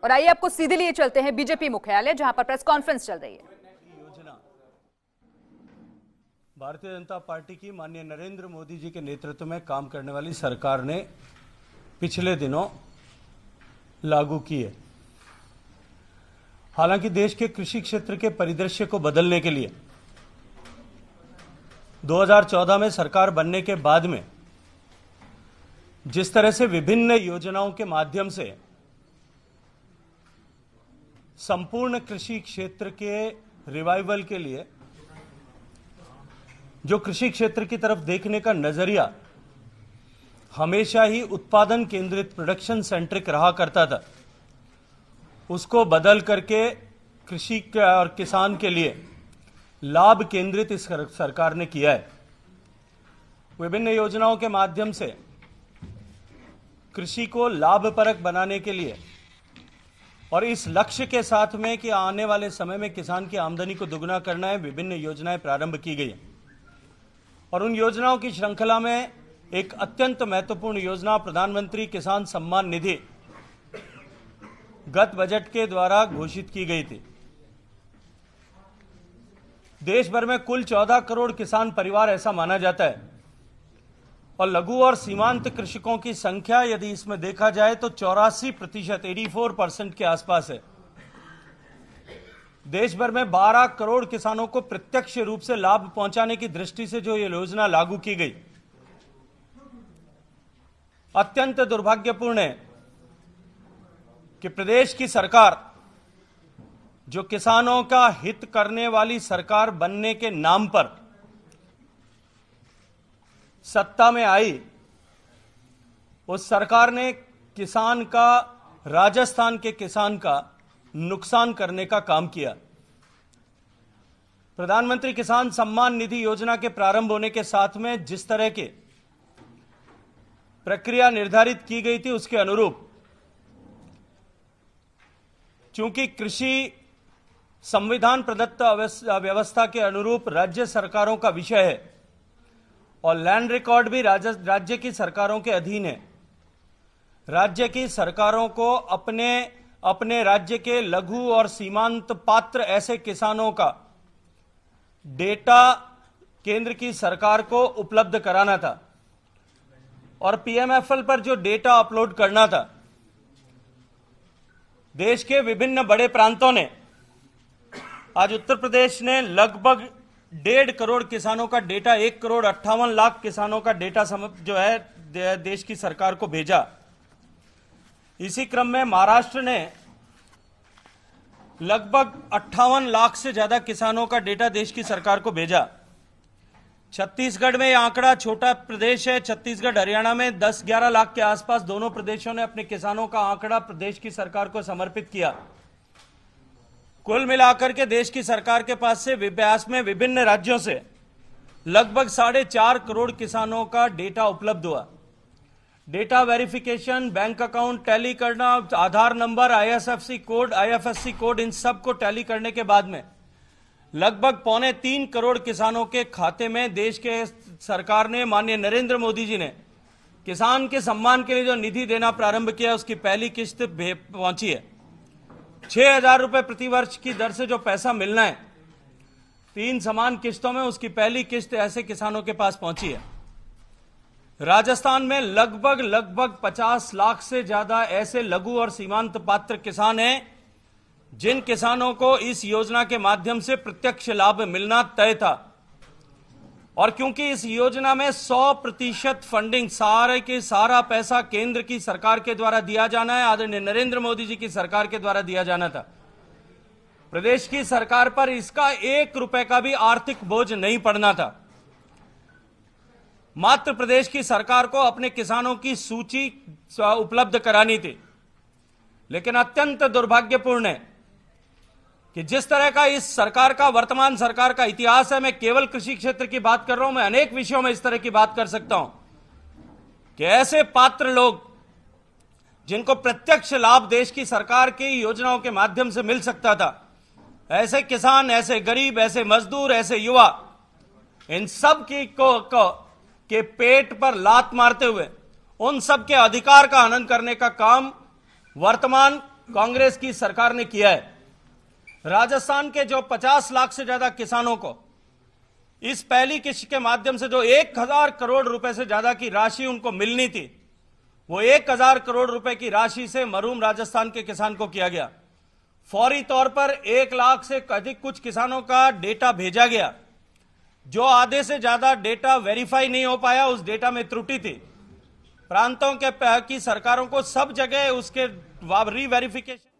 और आइए आपको सीधे लिए चलते हैं बीजेपी मुख्यालय, जहां पर प्रेस कॉन्फ्रेंस चल रही है। योजना भारतीय जनता पार्टी की माननीय नरेंद्र मोदी जी के नेतृत्व में काम करने वाली सरकार ने पिछले दिनों लागू की है। हालांकि देश के कृषि क्षेत्र के परिदृश्य को बदलने के लिए 2014 में सरकार बनने के बाद में जिस तरह से विभिन्न योजनाओं के माध्यम से संपूर्ण कृषि क्षेत्र के रिवाइवल के लिए जो कृषि क्षेत्र की तरफ देखने का नजरिया हमेशा ही उत्पादन केंद्रित प्रोडक्शन सेंट्रिक रहा करता था, उसको बदल करके कृषि और किसान के लिए लाभ केंद्रित इस सरकार ने किया है। विभिन्न योजनाओं के माध्यम से कृषि को लाभप्रद बनाने के लिए और इस लक्ष्य के साथ में कि आने वाले समय में किसान की आमदनी को दुगना करना है, विभिन्न योजनाएं प्रारंभ की गई हैं। और उन योजनाओं की श्रृंखला में एक अत्यंत महत्वपूर्ण योजना प्रधानमंत्री किसान सम्मान निधि गत बजट के द्वारा घोषित की गई थी। देश भर में कुल 14 करोड़ किसान परिवार ऐसा माना जाता है और लघु और सीमांत कृषकों की संख्या यदि इसमें देखा जाए तो 84% 84% के आसपास है। देश भर में 12 करोड़ किसानों को प्रत्यक्ष रूप से लाभ पहुंचाने की दृष्टि से जो ये योजना लागू की गई, अत्यंत दुर्भाग्यपूर्ण है कि प्रदेश की सरकार जो किसानों का हित करने वाली सरकार बनने के नाम पर सत्ता में आई, उस सरकार ने किसान का, राजस्थान के किसान का नुकसान करने का काम किया। प्रधानमंत्री किसान सम्मान निधि योजना के प्रारंभ होने के साथ में जिस तरह की प्रक्रिया निर्धारित की गई थी उसके अनुरूप, चूंकि कृषि संविधान प्रदत्त व्यवस्था के अनुरूप राज्य सरकारों का विषय है और लैंड रिकॉर्ड भी राज्य की सरकारों के अधीन है, राज्य की सरकारों को अपने राज्य के लघु और सीमांत पात्र ऐसे किसानों का डेटा केंद्र की सरकार को उपलब्ध कराना था और पीएमएफएल पर जो डेटा अपलोड करना था। देश के विभिन्न बड़े प्रांतों ने, आज उत्तर प्रदेश ने लगभग 1.5 करोड़ किसानों का डेटा, 1,58,00,000 किसानों का डेटा जो है देश की सरकार को भेजा। इसी क्रम में महाराष्ट्र ने लगभग 58 लाख से ज्यादा किसानों का डेटा देश की सरकार को भेजा। छत्तीसगढ़ में यह आंकड़ा, छोटा प्रदेश है छत्तीसगढ़, हरियाणा में 10-11 लाख के आसपास दोनों प्रदेशों ने अपने किसानों का आंकड़ा प्रदेश की सरकार को समर्पित किया। कुल मिलाकर के देश की सरकार के पास से व्यास में विभिन्न राज्यों से लगभग 4.5 करोड़ किसानों का डेटा उपलब्ध हुआ। Data verification, bank account tally करना, आधार नंबर, आईएफएससी कोड, इन सब को टैली करने के बाद में लगभग 2.25 करोड़ किसानों के खाते में देश के सरकार ने, माननीय नरेंद्र मोदी जी ने किसान के सम्मान के लिए जो निधि देना प्रारंभ किया, उसकी पहली किस्त पहुंची है। 6,000 रुपए प्रति वर्ष की दर से जो पैसा मिलना है 3 समान किस्तों में, उसकी पहली किस्त ऐसे किसानों के पास पहुंची है। राजस्थान में लगभग 50 लाख से ज्यादा ऐसे लघु और सीमांत पात्र किसान हैं जिन किसानों को इस योजना के माध्यम से प्रत्यक्ष लाभ मिलना तय था। और क्योंकि इस योजना में 100% फंडिंग, सारे के सारा पैसा केंद्र की सरकार के द्वारा दिया जाना है, आदरणीय नरेंद्र मोदी जी की सरकार के द्वारा दिया जाना था, प्रदेश की सरकार पर इसका 1 रुपए का भी आर्थिक बोझ नहीं पड़ना था। मात्र प्रदेश की सरकार को अपने किसानों की सूची उपलब्ध करानी थी। लेकिन अत्यंत दुर्भाग्यपूर्ण है कि जिस तरह का इस सरकार का, वर्तमान सरकार का इतिहास है, मैं केवल कृषि क्षेत्र की बात कर रहा हूं, मैं अनेक विषयों में इस तरह की बात कर सकता हूं कि ऐसे पात्र लोग जिनको प्रत्यक्ष लाभ देश की सरकार की योजनाओं के माध्यम से मिल सकता था, ऐसे किसान, ऐसे गरीब, ऐसे मजदूर, ऐसे युवा, इन सब के पेट पर लात मारते हुए उन सब के अधिकार का हनन करने का काम वर्तमान कांग्रेस की सरकार ने किया है। राजस्थान के जो 50 लाख से ज्यादा किसानों को इस पहली किस्त के माध्यम से जो 1000 करोड़ रुपए से ज्यादा की राशि उनको मिलनी थी, वो 1000 करोड़ रुपए की राशि से महरूम राजस्थान के किसान को किया गया। फौरी तौर पर 1 लाख से अधिक कुछ किसानों का डेटा भेजा गया। जो आधे से ज्यादा डेटा वेरीफाई नहीं हो पाया, उस डेटा में त्रुटि थी। प्रांतों की सरकारों को सब जगह उसके री वेरिफिकेशन